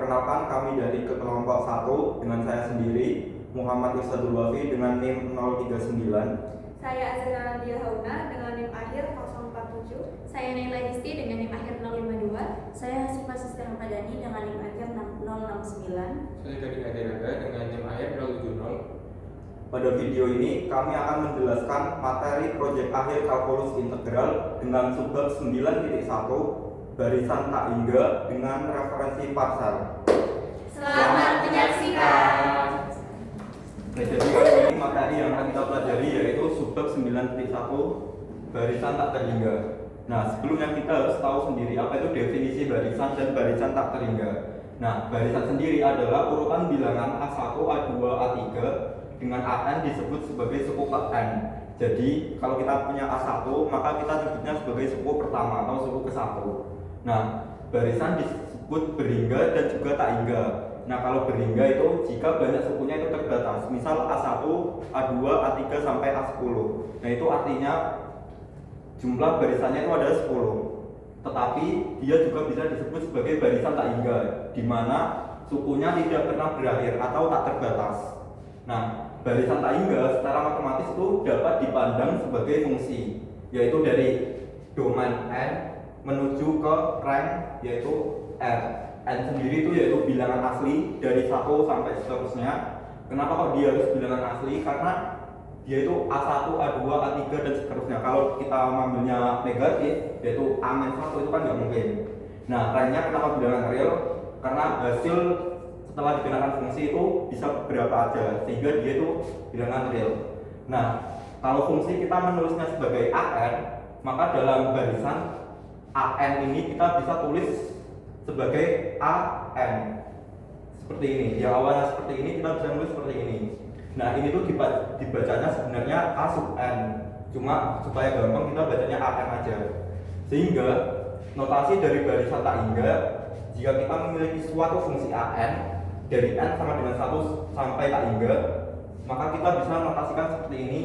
perkenalkan, kami dari kelompok 1 dengan saya sendiri, Muhammad Irsadul Wafi dengan NIM 039. Saya Azra Nadia Hauna dengan NIM akhir 047. Saya Naila Disti dengan NIM akhir 052. Saya Hasifah Sister Ramadhani dengan NIM akhir 069. Saya Gading Adiraga dengan NIM akhir 070. Pada video ini kami akan menjelaskan materi proyek akhir kalkulus integral dengan subbab 9.1 barisan tak hingga dengan referensi parsel. Selamat menyaksikan. Jadi kali ini materi yang akan kita pelajari yaitu subbab 9.1 barisan tak terhingga. Nah, sebelumnya kita harus tahu sendiri apa itu definisi barisan dan barisan tak terhingga. Nah, barisan sendiri adalah urutan bilangan A1, A2, A3 dengan AN disebut sebagai suku ke N. Jadi, kalau kita punya A1, maka kita sebutnya sebagai suku pertama atau suku ke-1. Nah, barisan disebut berhingga dan juga tak hingga. Nah, kalau berhingga itu jika banyak sukunya itu terbatas. Misal A1, A2, A3 sampai A10. Nah, itu artinya jumlah barisannya itu ada 10. Tetapi dia juga bisa disebut sebagai barisan tak hingga, di mana sukunya tidak pernah berakhir atau tak terbatas. Nah, barisan tak hingga secara matematis itu dapat dipandang sebagai fungsi, yaitu dari domain N menuju ke rank yaitu R. N sendiri itu yaitu bilangan asli dari 1 sampai seterusnya. Kenapa kok dia harus bilangan asli? Karena dia itu A1, A2, A3 dan seterusnya. Kalau kita mengambilnya negatif yaitu A-1 itu kan nggak mungkin. Nah, ranknya kenapa bilangan real? Karena hasil setelah dikenakan fungsi itu bisa berapa aja, sehingga dia itu bilangan real. Nah, kalau fungsi kita menulisnya sebagai AN, maka dalam barisan AN ini kita bisa tulis sebagai AN seperti ini. Yang awalnya seperti ini kita bisa tulis seperti ini. Nah, ini tuh dibacanya sebenarnya A sub N, cuma supaya gampang kita bacanya AN aja. Sehingga notasi dari barisan tak hingga, jika kita memiliki suatu fungsi AN dari N sama dengan 1 sampai tak hingga, maka kita bisa notasikan seperti ini,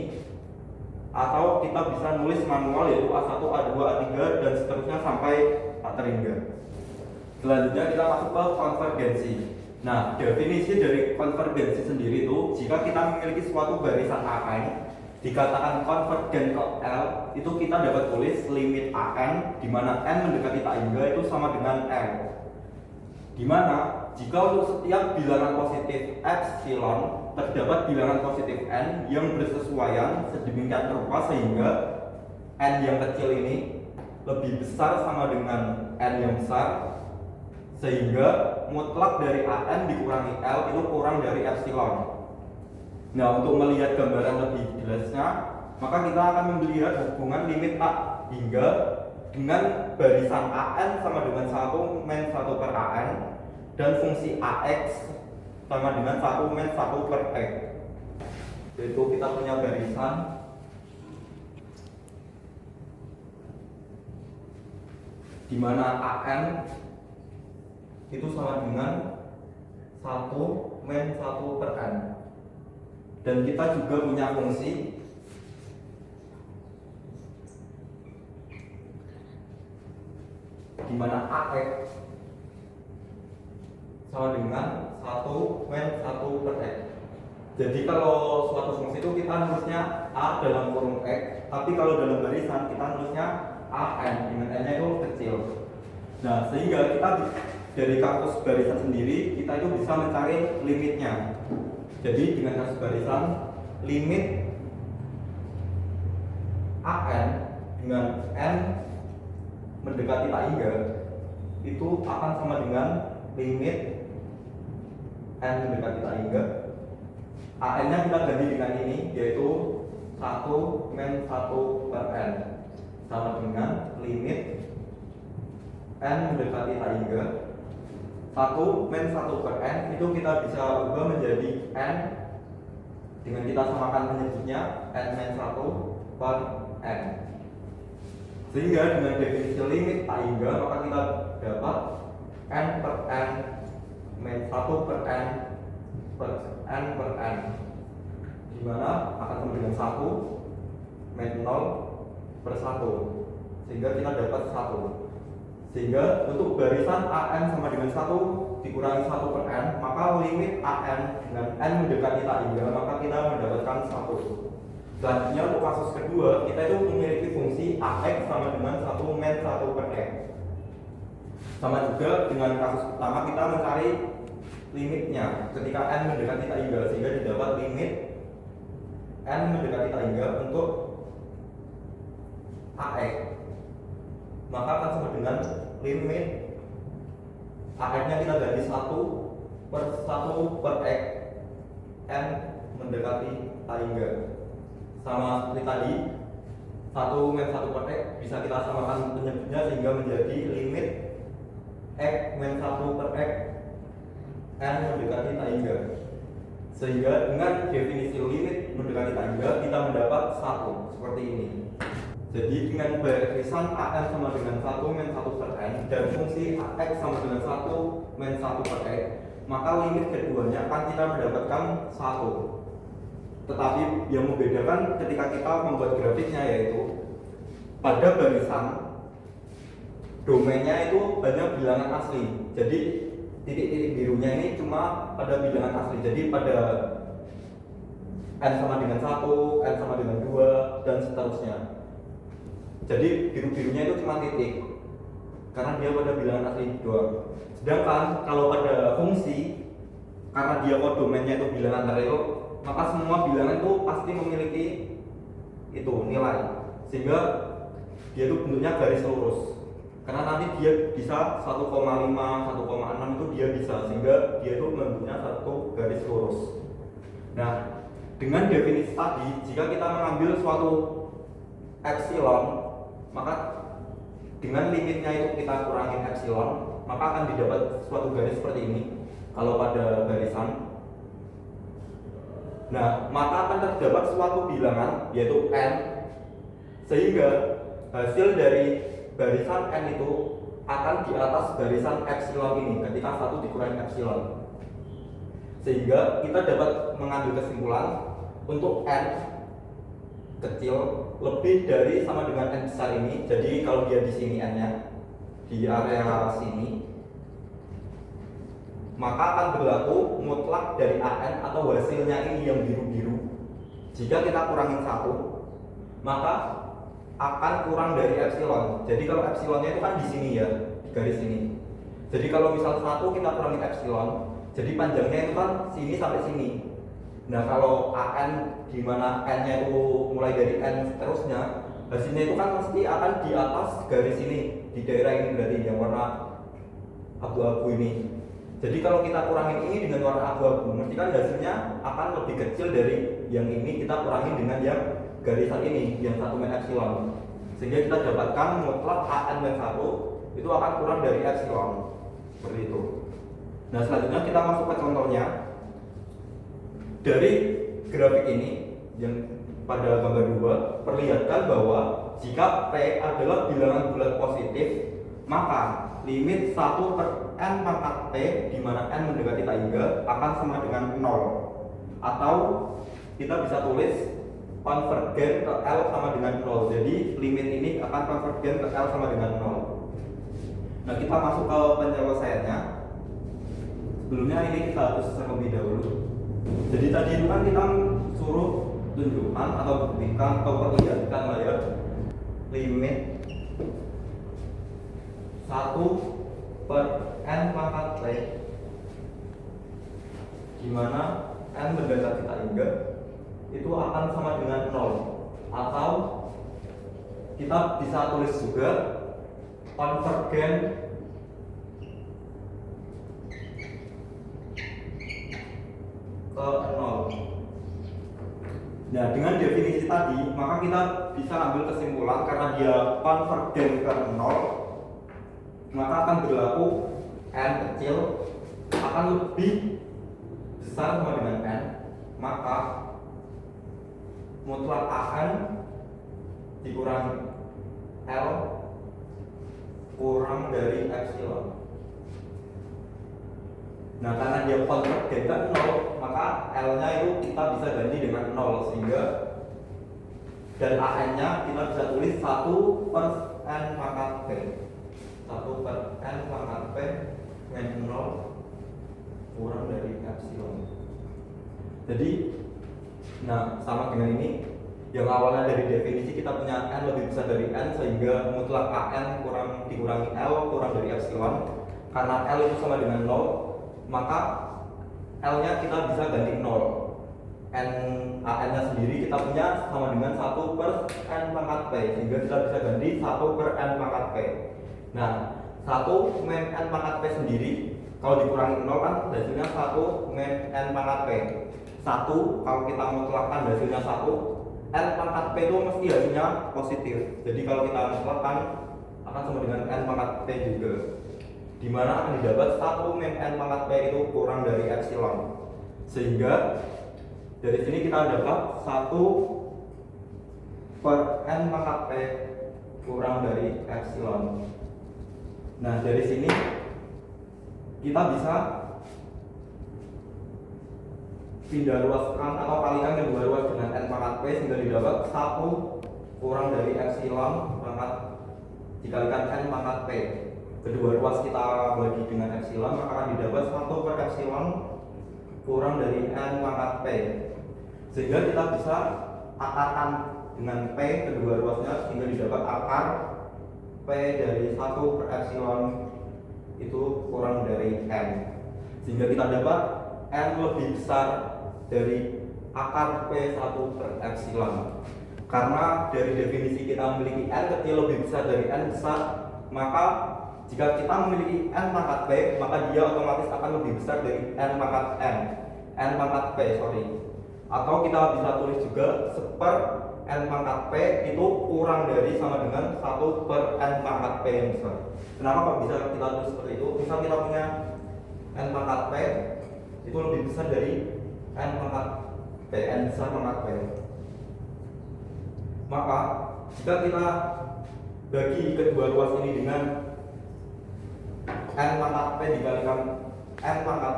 atau kita bisa nulis manual yaitu A1, A2, A3 dan seterusnya sampai tak terhingga. Selanjutnya kita masuk ke konvergensi. Nah, definisi dari konvergensi sendiri itu jika kita memiliki suatu barisan AN dikatakan konvergen ke L, itu kita dapat tulis limit AN di mana N mendekati tak hingga itu sama dengan L. Di mana jika untuk setiap bilangan positif epsilon terdapat bilangan positif N yang bersesuaian sedemikian rupa sehingga N yang kecil ini lebih besar sama dengan N yang besar, sehingga mutlak dari AN dikurangi L itu kurang dari epsilon. Nah, untuk melihat gambaran lebih jelasnya, maka kita akan melihat hubungan limit tak hingga dengan barisan AN sama dengan 1 min 1 per AN dan fungsi AX sama dengan 1 min 1 per X. Yaitu kita punya barisan di mana AN itu sama dengan 1 min 1 per N. Dan kita juga punya fungsi di mana AX sama dengan 1 min 1 per X. Jadi kalau suatu fungsi itu kita nulisnya A dalam kurung X, tapi kalau dalam barisan kita nulisnya AN dengan N nya itu kecil. Nah, sehingga kita dari kasus barisan sendiri kita itu bisa mencari limitnya. Jadi dengan kasus barisan, limit AN dengan N mendekati tak hingga itu akan sama dengan limit N mendekati tak hingga. AN nya kita ganti dengan ini, yaitu 1 min 1 per N sama dengan limit N mendekati tak hingga 1 min 1 per N itu kita bisa ubah menjadi N dengan kita samakan penyebutnya N min 1 per N. Sehingga dengan definisi limit tak hingga maka kita dapat N per N min 1 per N per N per N, di mana akan sama dengan 1 min 0 per 1, sehingga kita dapat 1. Sehingga untuk barisan AN sama dengan 1 dikurangi 1 per N, maka limit AN dengan N mendekati tak hingga, maka kita mendapatkan 1. Selanjutnya untuk kasus kedua, kita itu memiliki fungsi AX sama dengan 1 men 1 per X. Sama juga dengan kasus pertama, kita mencari limitnya ketika N mendekati tak hingga, sehingga didapat limit N mendekati tak hingga untuk AX, maka akan sama dengan limit AX-nya kita ganti 1 per X N mendekati tak hingga. Sama seperti tadi, 1 men 1 per X bisa kita samakan penyebutnya sehingga menjadi limit X men 1 per X N mendekati tak hingga. Sehingga dengan definisi limit mendekati tak hingga kita mendapat 1 seperti ini. Jadi dengan barisan AN sama dengan 1 men 1 per N dan fungsi AX sama dengan 1 men 1 per X, maka limit keduanya akan kita mendapatkan 1. Tetapi yang membedakan ketika kita membuat grafiknya yaitu pada barisan domainnya itu banyak bilangan asli. Jadi titik-titik birunya ini cuma pada bilangan asli. Jadi pada N sama dengan 1, N sama dengan 2 dan seterusnya. Jadi biru-birunya itu cuma titik karena dia pada bilangan asli doang. Sedangkan kalau pada fungsi, karena dia kodomennya itu bilangan real, maka semua bilangan itu pasti memiliki itu nilai, sehingga dia itu bentuknya garis lurus. Karena nanti dia bisa 1,5, 1,6 itu dia bisa, sehingga dia itu bentuknya satu garis lurus. Nah, dengan definisi tadi, jika kita mengambil suatu epsilon, maka dengan limitnya itu kita kurangin epsilon, maka akan didapat suatu garis seperti ini kalau pada barisan. Nah, maka akan terdapat suatu bilangan yaitu N, sehingga hasil dari barisan N itu akan di atas barisan epsilon ini ketika 1 dikurangi epsilon. Sehingga kita dapat mengambil kesimpulan untuk N kecil lebih dari sama dengan N besar ini. Jadi kalau dia di sini N-nya di area sini, maka akan berlaku mutlak dari AN atau hasilnya ini yang biru-biru. Jika kita kurangin 1, maka akan kurang dari epsilon. Jadi kalau epsilonnya itu kan di sini ya, di garis ini. Jadi kalau misal 1 kita kurangin epsilon, jadi panjangnya itu kan sini sampai sini. Nah, kalau AN di mana N-nya itu mulai dari N seterusnya, hasilnya itu kan mesti akan di atas garis ini, di daerah ini berarti yang warna abu-abu ini. Jadi kalau kita kurangin ini dengan warna abu-abu, mesti kan hasilnya akan lebih kecil dari yang ini kita kurangin dengan yang garisan ini, yang 1 men epsilon. Sehingga kita dapatkan mutlak AN men 1 itu akan kurang dari epsilon. Seperti itu. Nah, selanjutnya kita masuk ke contohnya. Dari grafik ini yang pada gambar 2 perlihatkan bahwa jika P adalah bilangan bulat positif, maka limit 1 per N pangkat P di mana N mendekati tak hingga akan sama dengan 0. Atau kita bisa tulis konvergen ke L sama dengan 0. Jadi limit ini akan konvergen ke L sama dengan 0. Nah, kita masuk ke penyelesaiannya. Sebelumnya ini kita harus terlebih dahulu. Jadi tadi itu kan kita suruh tunjukkan atau buktikan atau perlihatkan lah ya limit 1 per N pangkat P di mana N mendekati tak hingga itu akan sama dengan 0. Atau kita bisa tulis juga konvergen ke 0. Nah, dengan definisi tadi, maka kita bisa ambil kesimpulan karena dia konvergen ke 0, maka akan berlaku N kecil akan lebih besar sama dengan N, maka mutlak AN dikurangi L kurang dari epsilon. Nah, karena dia konvergen ke 0, maka L-nya itu kita bisa ganti dengan 0 sehingga dan AN-nya kita bisa tulis 1 per N pangkat P. 1 per n pangkat P min 0 kurang dari epsilon. Jadi, nah sama dengan ini, yang awalnya dari definisi kita punya n lebih besar dari n, sehingga mutlak an dikurangi L kurang dari epsilon. Karena L itu sama dengan 0, maka L nya kita bisa ganti 0. an nya sendiri kita punya sama dengan 1 per n pangkat P, sehingga kita bisa ganti 1 per n pangkat P. Nah, 1 min n pangkat P sendiri kalau dikurangi 0 kan hasilnya 1 min n pangkat P. 1 kalau kita mutlakkan hasilnya 1, n pangkat P itu mesti hasilnya positif. Jadi kalau kita mutlakkan akan sama dengan n pangkat P juga, dimana akan didapat 1 min n pangkat P itu kurang dari epsilon. Sehingga dari sini kita dapat 1 per n pangkat P kurang dari epsilon. Nah, dari sini kita bisa pindah ruaskan atau kalikan kedua ruas dengan n pangkat P, sehingga didapat 1 kurang dari epsilon pangkat dikalikan n pangkat P. Kedua ruas kita bagi dengan epsilon, maka akan didapat 1 per epsilon kurang dari n pangkat P. Sehingga kita bisa akarkan dengan P kedua ruasnya, sehingga didapat akar P dari 1 per epsilon itu kurang dari n. Sehingga kita dapat n lebih besar dari akar P 1 per epsilon. Karena dari definisi kita memiliki n kecil lebih besar dari n besar, maka jika kita memiliki n pangkat P, maka dia otomatis akan lebih besar dari n pangkat P. Atau kita bisa tulis juga seper n pangkat P itu kurang dari sama dengan 1 per n pangkat P yang besar. Kenapa kok bisa kita tulis seperti itu? Misal kita punya n pangkat P itu lebih besar dari n pangkat P, n besar pangkat P. Maka jika kita bagi kedua ruas ini dengan n pangkat P dikalikan n pangkat,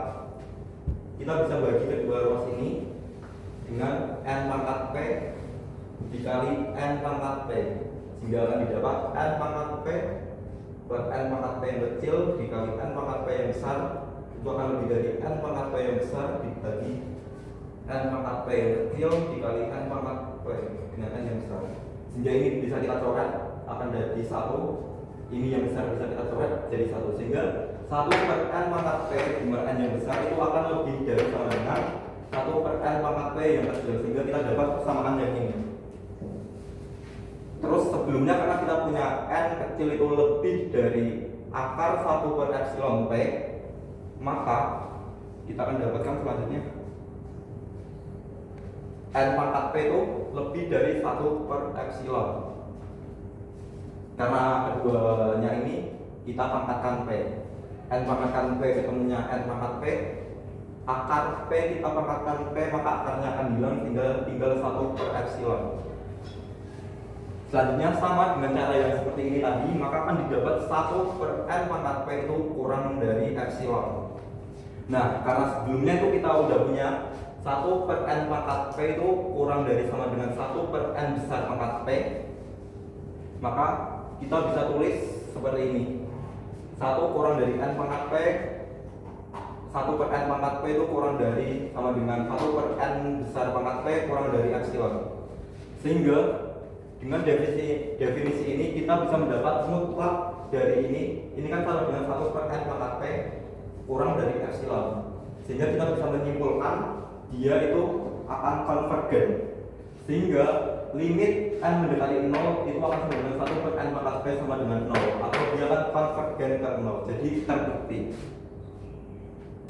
kita bisa bagi kedua ruas ini dengan n pangkat P dikali n pangkat P, sehingga akan didapat n pangkat P per n pangkat P yang kecil dikali n pangkat P yang besar, itu akan lebih dari n pangkat P yang besar dibagi n pangkat P yang kecil dikali n pangkat P dengan n yang besar. Sehingga ini bisa kita coret akan jadi 1, ini yang besar bisa kita coret jadi 1, sehingga 1 per n pangkat P dikali n yang besar itu akan lebih dari sama dengan 1 per n pangkat P yang kecil, sehingga kita dapat persamaan yang ini. Terus sebelumnya karena kita punya n kecil itu lebih dari akar 1 per epsilon P, maka kita akan dapatkan selanjutnya n pangkat P itu lebih dari 1 per epsilon. Karena keduanya ini kita pangkatkan P, n pangkatkan P ketemunya n pangkat P, akar P kita pangkatkan P, maka akarnya akan hilang, tinggal 1 per epsilon. Selanjutnya sama dengan cara yang seperti ini tadi, maka akan didapat 1 per n pangkat P itu kurang dari epsilon. Nah, karena sebelumnya itu kita udah punya 1 per n pangkat P itu kurang dari sama dengan 1 per n besar pangkat P, maka kita bisa tulis seperti ini. 1 kurang dari n pangkat P, 1 per n pangkat P itu kurang dari sama dengan 1 per n besar pangkat P kurang dari epsilon. Sehingga dengan definisi ini kita bisa mendapat mutlak dari ini kan sama dengan 1 per n pangkat P kurang dari epsilon. Sehingga kita bisa menyimpulkan dia itu akan konvergen. Sehingga limit n mendekati 0 itu akan sama dengan 1 per n pangkat P sama dengan 0, atau dia akan konvergen ke 0. Jadi terbukti.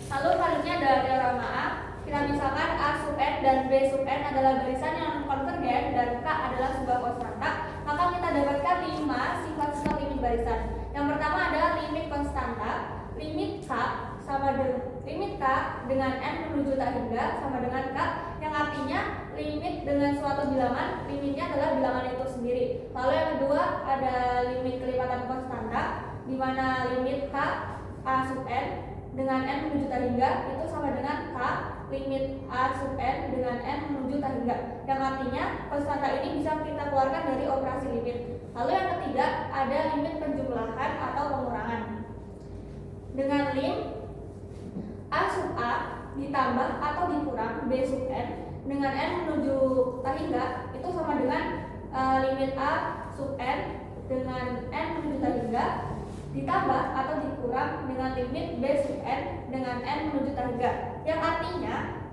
Lalu selanjutnya adalah teorema A. Kita misalkan A sub n dan B sub n adalah barisan yang konvergen dan K adalah sebuah konstanta, maka kita dapatkan 5 sifat-sifat limit barisan. Yang pertama adalah limit konstanta, limit K dengan n menuju tak hingga sama dengan K, yang artinya limit dengan suatu bilangan, limitnya adalah bilangan itu sendiri. Lalu yang kedua ada limit kelipatan konstanta, di mana limit K A sub n dengan n menuju tak hingga itu sama dengan K limit A sub n dengan n menuju tak hingga, yang artinya konstanta ini bisa kita keluarkan dari operasi limit. Lalu yang ketiga ada limit penjumlahan atau pengurangan. ditambah atau dikurang B sub n dengan n menuju tak hingga itu sama dengan limit A sub n dengan n menuju tak hingga ditambah atau dikurang dengan limit B sub n dengan n menuju tak hingga, yang artinya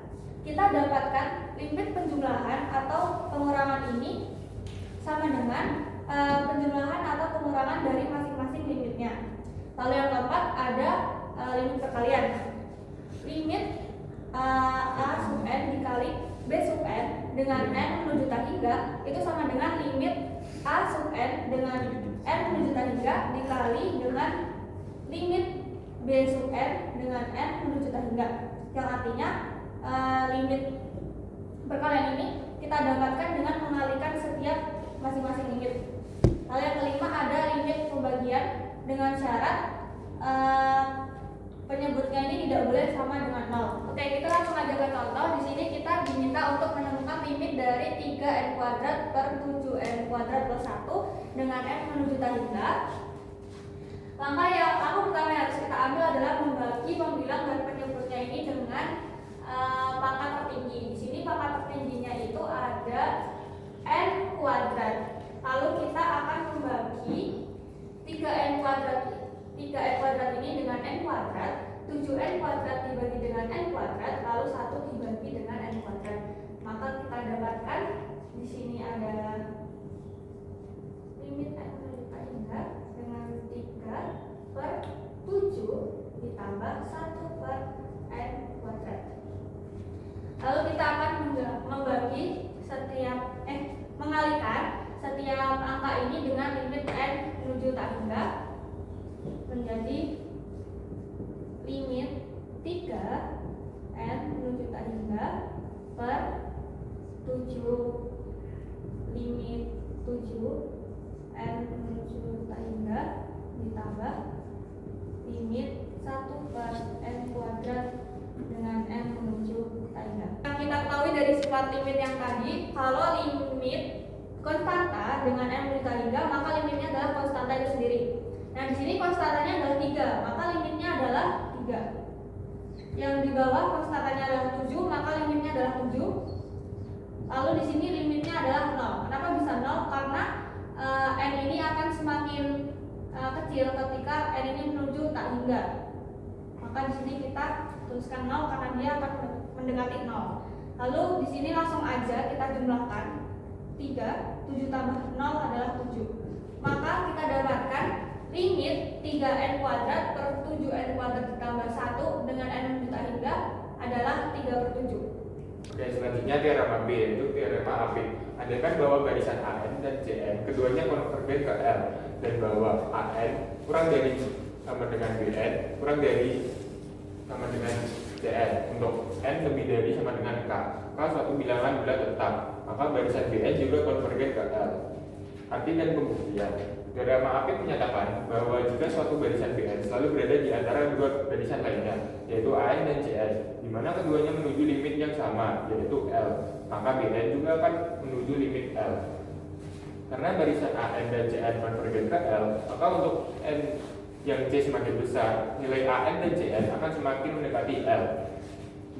kita dapatkan limit penjumlahan atau pengurangan ini sama dengan penjumlahan atau pengurangan dari masing-masing limitnya. Lalu yang keempat ada limit perkalian. Limit A sub n dikali B sub n dengan n menuju tak hingga itu sama dengan limit A sub n dengan n menuju tak hingga dikali dengan limit B sub n dengan n menuju tak hingga, yang artinya limit perkalian ini kita dapatkan dengan mengalihkan setiap masing-masing limit. Lalu yang kelima ada limit pembagian dengan syarat penyebutnya ini tidak boleh sama dengan 0. Oke, kita langsung aja ke contoh. Di sini kita diminta untuk menemukan limit dari 3n kuadrat per 7n kuadrat plus 1 dengan n menuju tak hingga. Langkah pertama yang harus kita ambil adalah membagi pembilang dan penyebutnya ini dengan pangkat tertinggi. Di sini pangkat tertingginya itu ada n kuadrat. Lalu kita akan membagi 3n kuadrat ini dengan n kuadrat, 7n kuadrat dibagi dengan n kuadrat, lalu 1 dibagi dengan n kuadrat. Maka kita dapatkan di sini ada limit n menuju tak hingga dengan 3 per 7 ditambah 1 per n kuadrat. Lalu kita akan mengalihkan setiap angka ini dengan limit n menuju tak hingga menjadi limit 3n menuju tak hingga per 7 limit 7n menuju tak hingga ditambah limit 1 per n kuadrat dengan n menuju tak hingga. Kita ketahui dari sifat limit yang tadi, kalau limit konstanta dengan n menuju tak hingga maka limitnya adalah konstanta itu sendiri. Nah, di sini konstantanya adalah 3, maka limitnya adalah 3. Yang di bawah konstantanya adalah 7, maka limitnya adalah 7. Lalu di sini limitnya adalah 0. Kenapa bisa 0? Karena n ini akan semakin kecil ketika n ini menuju tak hingga. Maka di sini kita tuliskan 0 karena dia akan mendekati 0. Lalu di sini langsung aja kita jumlahkan 3, 7 tambah 0 adalah 7. Maka kita dapatkan limit 3n kuadrat per 7n kuadrat ditambah 1 dengan n menuju tak hingga adalah 3 per 7. Oke, selanjutnya teorema B, yaitu teorema AP. Andaikan bahwa barisan AN dan CN keduanya konvergen ke L, dan bahwa AN kurang dari sama dengan BN kurang dari sama dengan CN untuk N lebih dari sama dengan K. Maka suatu bilangan bulat tetap, maka barisan BN juga konvergen ke L. Arti dan pembuktian. Teorema AP menyatakan bahwa jika suatu barisan BN selalu berada di antara dua barisan lainnya, yaitu AN dan CN, di mana keduanya menuju limit yang sama, yaitu L, maka BN juga akan menuju limit L. Karena barisan AN dan CN konvergen ke L, maka untuk N yang C semakin besar, nilai AN dan CN akan semakin mendekati L.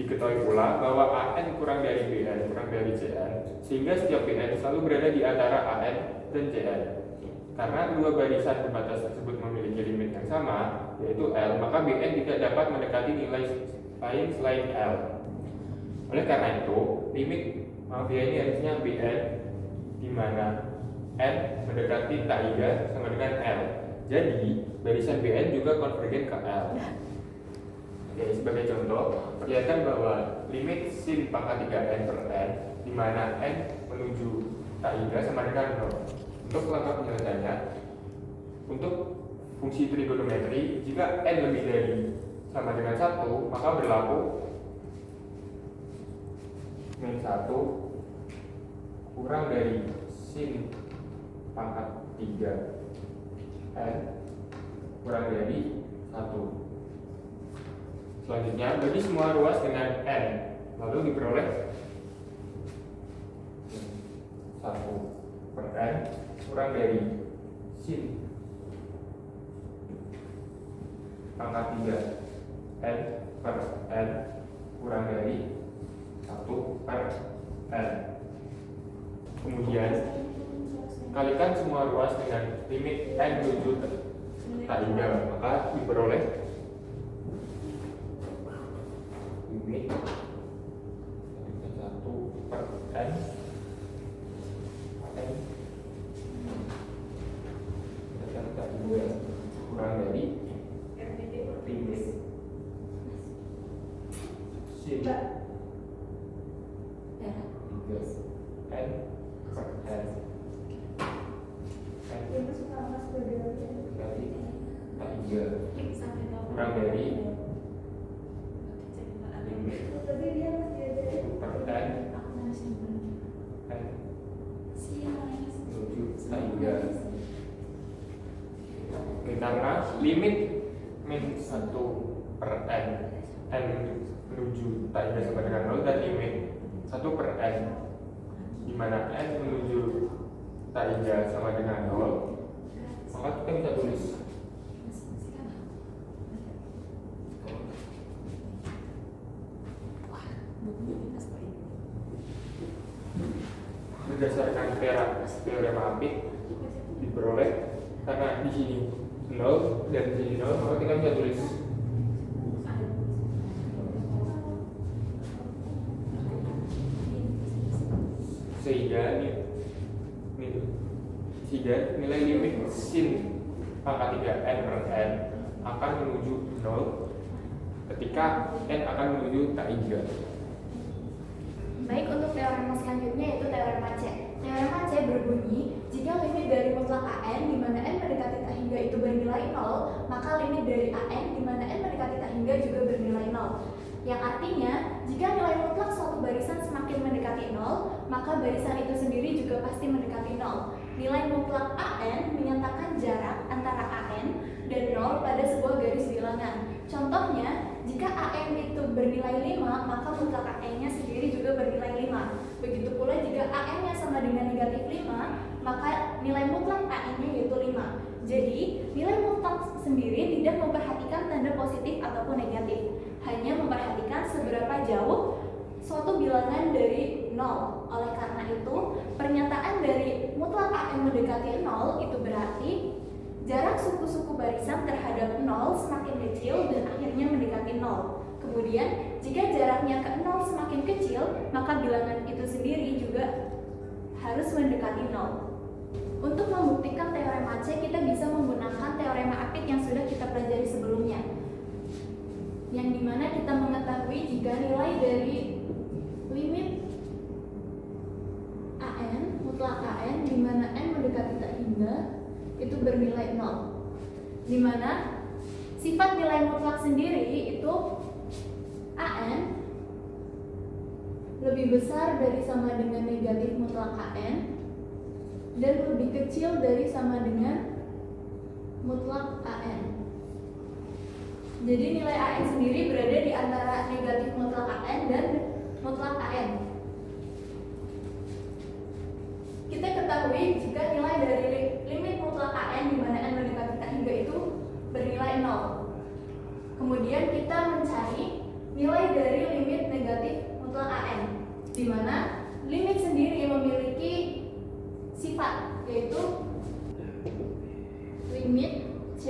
Diketahui pula bahwa AN kurang dari BN kurang dari CN, sehingga setiap BN selalu berada di antara AN dan CN. Karena kedua barisan pembatas tersebut memiliki limit yang sama, yaitu L, maka BN tidak dapat mendekati nilai lain selain L. Oleh karena itu, limit ini harusnya BN di mana N mendekati tak hingga sama dengan L. Jadi, barisan BN juga konvergen ke L. Oke, sebagai contoh, perlihatkan bahwa limit sin pangkat 3n per n di mana n menuju tak hingga sama dengan 0. Untuk langkah penyelesaiannya, untuk fungsi trigonometri, jika n lebih dari sama dengan 1, maka berlaku min 1 kurang dari sin pangkat 3n kurang dari 1. Selanjutnya, bagi semua ruas dengan n, lalu diperoleh 1 per n kurang dari sin pangkat 3 n per n kurang dari 1 per N. Kemudian kalikan semua ruas dengan limit N menuju tak hingga, maka diperoleh limit 1 per N tak hingga kurang dari limit sin 3 N per N kali tak hingga kurang dari limit 1 per N menuju tak hingga. Oke, karena limit min 1 per N menuju tak hingga sama dengan 0 dan limit 1 per N di mana N menuju tak hingga sama dengan 0, maka kita bisa tulis berdasarkan teorema Apit diperoleh karena di sini 0 dan di sini 0, maka kita bisa tulis sehingga nilai limit sin pangkat 3 N per N akan menuju 0 ketika N akan menuju tak hingga. Baik, untuk teorema selanjutnya yaitu teorema C. Teorema C berbunyi, jika limit dari mutlak AN di mana N mendekati tak hingga itu bernilai 0, maka limit dari AN di mana N mendekati tak hingga juga bernilai 0. Yang artinya, jika nilai mutlak suatu barisan semakin mendekati 0, maka barisan itu sendiri juga pasti mendekati 0. Nilai mutlak AN menyatakan jarak antara AN dan 0 pada sebuah garis bilangan. Contohnya, jika AN itu bernilai 5, maka mutlak AN-nya sendiri juga bernilai 5. Begitu pula jika AN-nya sama dengan negatif 5, maka nilai mutlak AN-nya yaitu 5. Jadi, nilai mutlak sendiri tidak memperhatikan tanda positif ataupun negatif, hanya memperhatikan seberapa jauh suatu bilangan dari 0. Oleh karena itu, pernyataan dari mutlak AN mendekati 0 itu berarti jarak suku-suku barisan terhadap 0 semakin kecil dan akhirnya mendekati 0. Kemudian, jika jaraknya ke 0 semakin kecil, maka bilangan itu sendiri juga harus mendekati 0. Untuk membuktikan teorema C, kita bisa menggunakan teorema Apit yang sudah kita pelajari sebelumnya, yang dimana kita mengetahui jika nilai dari limit AN, mutlak AN, di mana N mendekati tak hingga itu bernilai 0, di mana sifat nilai mutlak sendiri itu AN lebih besar dari sama dengan negatif mutlak AN dan lebih kecil dari sama dengan mutlak AN. Jadi nilai AN sendiri berada di antara negatif mutlak AN dan mutlak AN. Kita ketahui jika nilai dari limit mutlak AN di mana N mendekati tak hingga itu bernilai 0. Kemudian kita mencari nilai dari limit negatif mutlak AN, di mana limit sendiri memiliki sifat yaitu limit C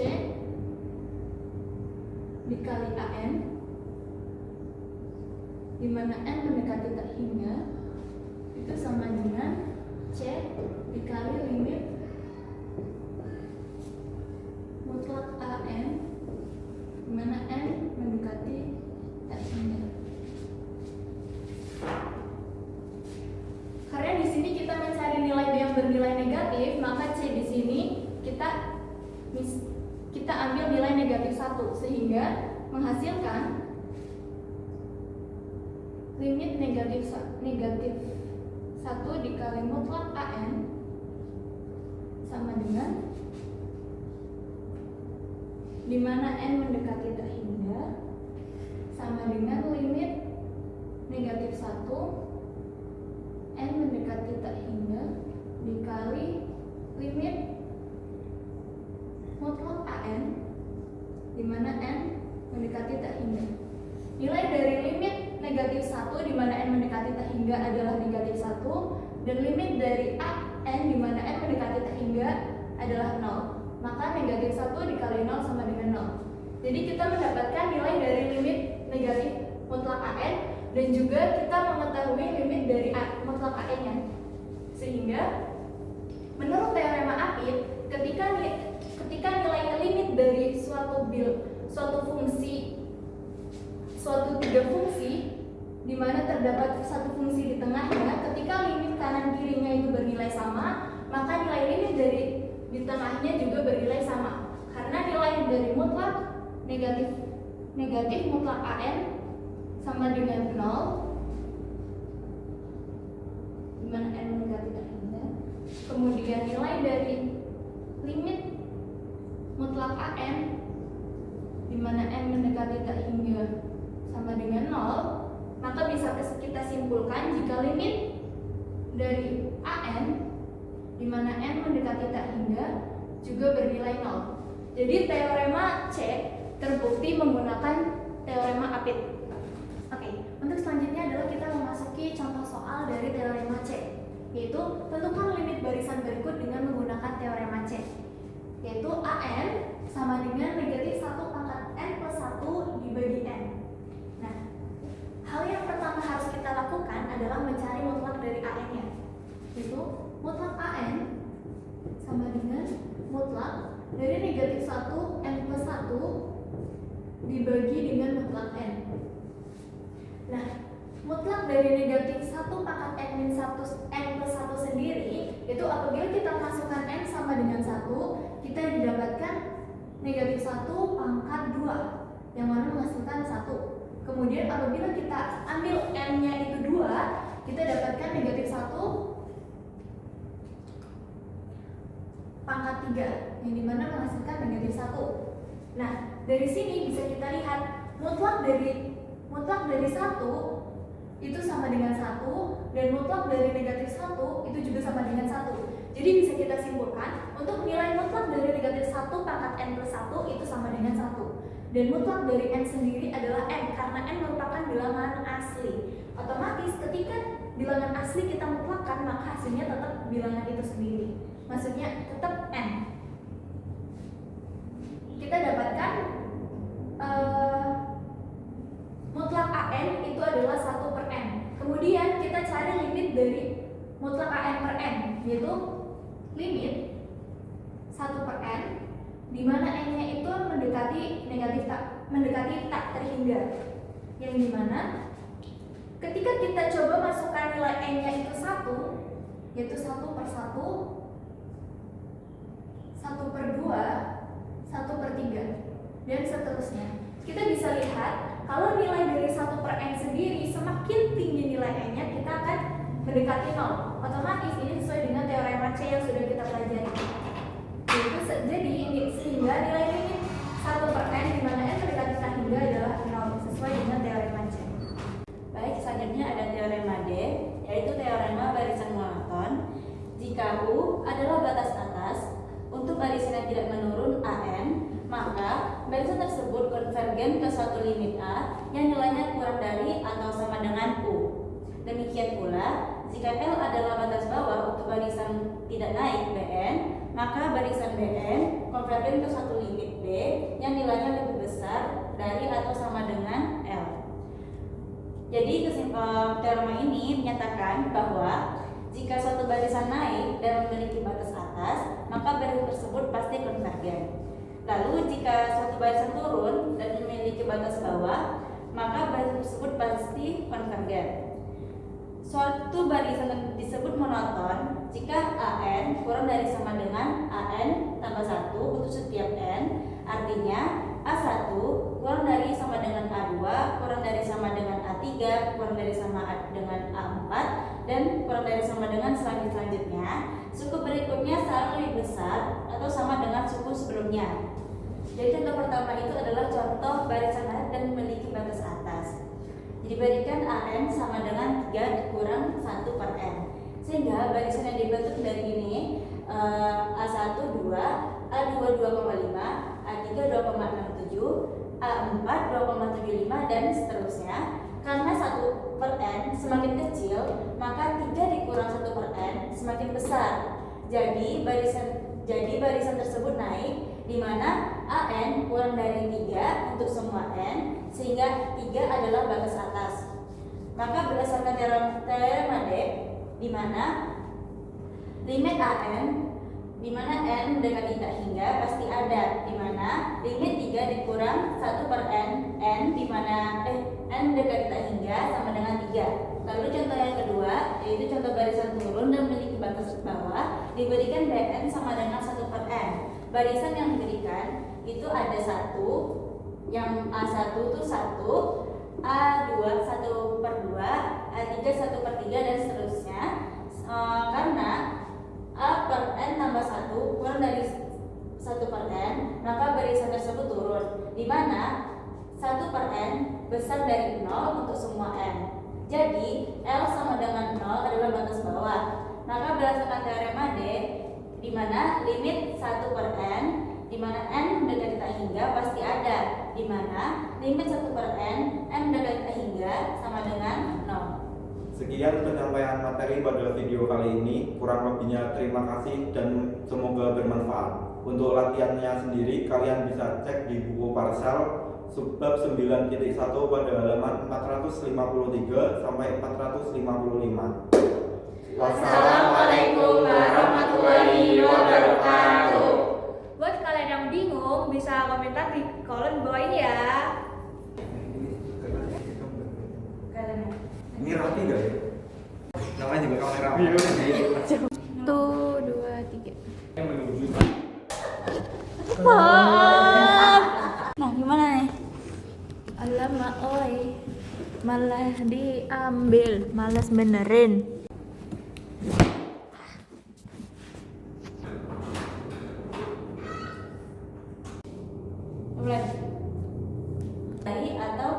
dikali AN, di mana N mendekati tak hingga itu sama dengan C dikali limit mutlak AN, di mana N mendekati tak hingga. Karena di sini kita mencari nilai yang bernilai negatif, maka C di sini kita ambil nilai negatif 1 sehingga menghasilkan limit negatif 1 dikali mutlak AN sama dengan di mana N mendekati tak hingga sama dengan limit negatif 1 N mendekati tak hingga dikali limit mutlak AN di mana N mendekati tak hingga. nilai dari limit negatif 1 di mana n mendekati tak hingga adalah negatif 1, dan limit dari n di mana n mendekati tak hingga adalah 0. Maka negatif 1 dikali 0 sama dengan 0. Jadi kita mendapatkan nilai dari limit negatif mutlak an, dan juga kita mengetahui limit dari mutlak an-nya. Sehingga menurut teorema Apit, ketika nilai limit dari suatu fungsi, suatu tiga fungsi di mana terdapat satu fungsi di tengahnya, ketika limit kanan kirinya itu bernilai sama, maka nilai limit dari di tengahnya juga bernilai sama. Karena nilai dari mutlak negatif mutlak an sama dengan 0, di mana n mendekati tak hingga. Kemudian nilai dari limit mutlak an di mana n mendekati tak hingga sama dengan 0, maka bisa kita simpulkan jika limit dari an di mana n mendekati tak hingga juga bernilai 0. Jadi teorema C terbukti menggunakan teorema Apit. Oke, untuk selanjutnya adalah kita memasuki contoh soal dari teorema C, yaitu tentukan limit barisan berikut dengan menggunakan teorema C, yaitu an sama dengan negatif 1 pangkat n plus 1 dibagi n. Nah, hal yang pertama harus kita lakukan adalah mencari mutlak dari an-nya, yaitu mutlak an sama dengan mutlak dari negatif 1 n plus 1 dibagi dengan mutlak n. Nah, mutlak dari negatif 1 pangkat n min 1 n plus 1 sendiri itu apabila kita masukkan n sama dengan 1, kita didapatkan negatif 1 pangkat 2 yang mana menghasilkan 1. Kemudian apabila kita ambil n-nya itu 2, kita dapatkan negatif 1 pangkat 3 yang dimana menghasilkan negatif 1. Nah, dari sini bisa kita lihat mutlak dari 1 itu sama dengan 1, dan mutlak dari negatif 1 itu juga sama dengan 1. Jadi bisa kita simpulkan untuk nilai mutlak dari negatif 1 pangkat n plus 1 itu sama dengan 1. Dan mutlak dari n sendiri adalah n, karena n merupakan bilangan asli. Otomatis ketika bilangan asli kita mutlakkan, maka hasilnya tetap bilangan itu sendiri. Maksudnya tetap n. Kita dapatkan mutlak an itu adalah 1 per n. Kemudian kita cari limit dari mutlak an per n, yaitu limit 1 per n di mana n-nya itu mendekati tak terhingga. Yang dimana ketika kita coba masukkan nilai n-nya itu 1, yaitu 1 per 1, 1 per 2, 1 per 3, dan seterusnya. Kita bisa lihat kalau nilai dari 1 per n sendiri semakin tinggi nilai n-nya, kita akan mendekati 0. Otomatis ini sesuai dengan teorema C yang sudah kita pelajari. Jadi sehingga nilai limit 1 per n di mana n mendekati tak hingga adalah 0 sesuai dengan teorema C. Baik, selanjutnya ada teorema D, yaitu teorema barisan monoton. Jika U adalah batas atas untuk barisan yang tidak menurun an, maka barisan tersebut konvergen ke suatu limit A yang nilainya kurang dari atau sama dengan U. Demikian pula, jika L adalah batas bawah untuk barisan tidak naik Bn, maka barisan Bn konvergen ke suatu limit B yang nilainya lebih besar dari atau sama dengan L. Jadi teorema ini menyatakan bahwa jika suatu barisan naik dan memiliki batas atas, maka barisan tersebut pasti konvergen. Lalu jika suatu barisan turun dan memiliki batas bawah, maka barisan tersebut pasti konvergen. Suatu barisan disebut monoton jika an kurang dari sama dengan an tambah 1 untuk setiap n. Artinya A1 kurang dari sama dengan A2, kurang dari sama dengan A3, kurang dari sama dengan A4, dan kurang dari sama dengan selanjutnya. Suku berikutnya selalu lebih besar atau sama dengan suku sebelumnya. Jadi contoh pertama itu adalah contoh barisan an dan memiliki batas atas. Jadi berikan an sama dengan 3 dikurang 1 per n. Sehingga barisan yang dibentuk dari ini A1 2, A2 2,5, A3 2,67, A4 2,75 dan seterusnya. Karena 1/n semakin kecil, maka 3 dikurang 1/n semakin besar. Jadi barisan tersebut naik, di mana AN kurang dari 3 untuk semua N, sehingga 3 adalah batas atas. Maka berdasarkan teorema D, di mana limit AN di mana N mendekati tak hingga pasti ada, di mana limit 3 dikurang 1/n, N di mana N mendekati tak hingga sama dengan 3. Lalu contoh yang kedua, yaitu contoh barisan turun dan memiliki batas bawah, diberikan Bn sama dengan 1/n. Barisan yang diberikan itu ada 1, yang A1 itu 1, A2 1/2, A3 1/3 dan seterusnya. Karena A/n tambah 1 kurang dari 1/n, maka barisan tersebut turun, di mana 1/n besar dari 0 untuk semua n. Jadi L sama dengan 0 adalah batas bawah. Maka berdasarkan teorema D, di mana limit 1/n, di mana n mendekati tak hingga pasti ada, di mana limit 1/n, n mendekati tak hingga sama dengan 0. Sekian penyampaian materi pada video kali ini. Kurang lebihnya terima kasih dan semoga bermanfaat. Untuk latihannya sendiri kalian bisa cek di buku Parsel subbab 9.1 pada halaman 453 sampai 455. Wassalamualaikum warahmatullahi wabarakatuh. Buat kalian yang bingung bisa komentar di kolom bawah ini ya. Ini rapi gak ya? Namanya juga kamera. 1, 2, 3. Yang menuju Nah, gimana nih? Alamak oi, malah diambil, malas benerin. Mulai. Tadi atau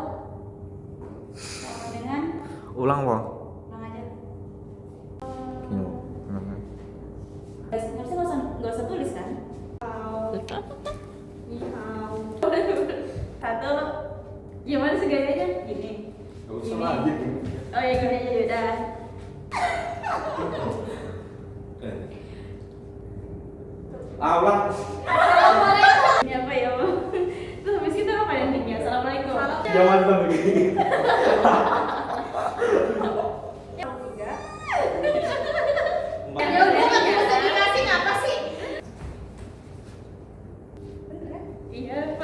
sama dengan Ulang kok. ulang aja. Gini. Harusnya nggak usah tulis kan? Satu, gimana sih gayanya? Gini. Gak usah lagi. Oh ya gini aja udah. Ulang. Ini apa ya? Terus habis itu apa endingnya? Assalamualaikum. Jangan begini. Ya udah, klasifikasi ngapa sih? Iya,